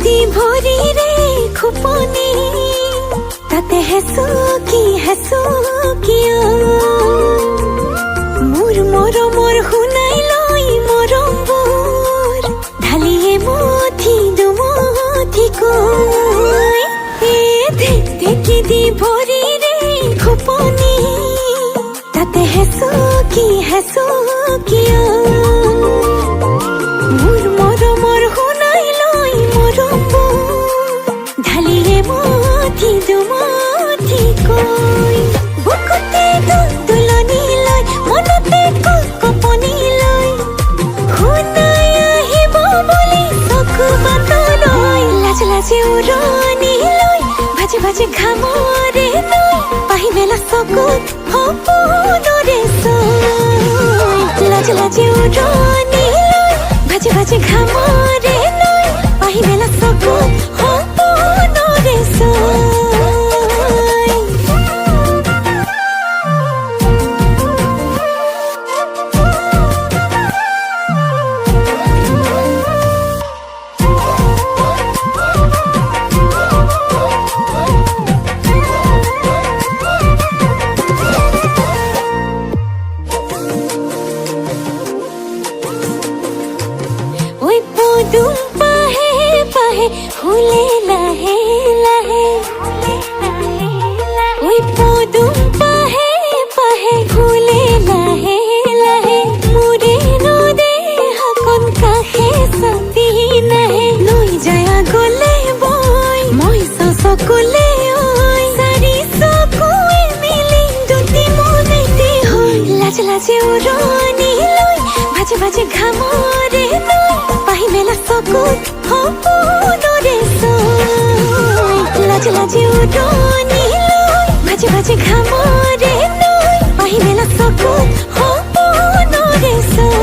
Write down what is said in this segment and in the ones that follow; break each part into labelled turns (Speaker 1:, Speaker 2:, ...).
Speaker 1: দি ভৰি ৰে খুপনি তাতে হেসু কিয় মোৰ মৰমৰ শুনাই লৈ মৰমবোৰ ঢালিয়ে মথি দুমথি কৈ ঢেকি দি ভৰি ৰে খুপনি তাতে হেসু কিয় মোৰ মৰমৰ শুনাই লৈ মৰমবোৰ ঢালিয়ে মথি দুমথি কৈ বুকুতে দুলনি লৈ মনতে কপনি লৈ শুনাই আহিব বুলি চকু বাটলৈ লাজে উৰণি লৈ ভাজে ঘামৰে লৈ পাহি মেলা চকুত সপোনৰে চৈ লাজে উৰণি লৈ ভাজে ঘামৰে লৈ পাহি মেলা চকুত সপোনৰে চৈ পদুম পাহে ফুলে লাহে লাহে ওই পদুম পাহে ফুলে লাহে লাহে মোৰে নদে হাকন কাষে চাতি নাহে লৈ যায় গলে বই মই চকুলে ঐ চাৰি চকুৱে মিলি দুটি মনেতে হৈ লাজে উৰণি লৈ ভাজে ঘামৰে লৈ পাহি মেলা চকুত সপোনৰে চৈ লাজে উৰণি লৈ ভাজে ঘামৰে লৈ পাহি মেলা চকুত সপোনৰে চৈ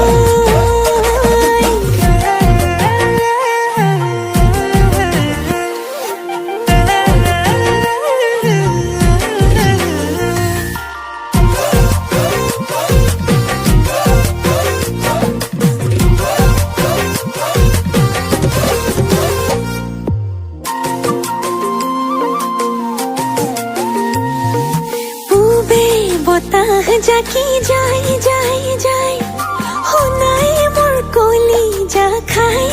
Speaker 1: জাকি যায় শুনাই মোৰ কলি যা খাই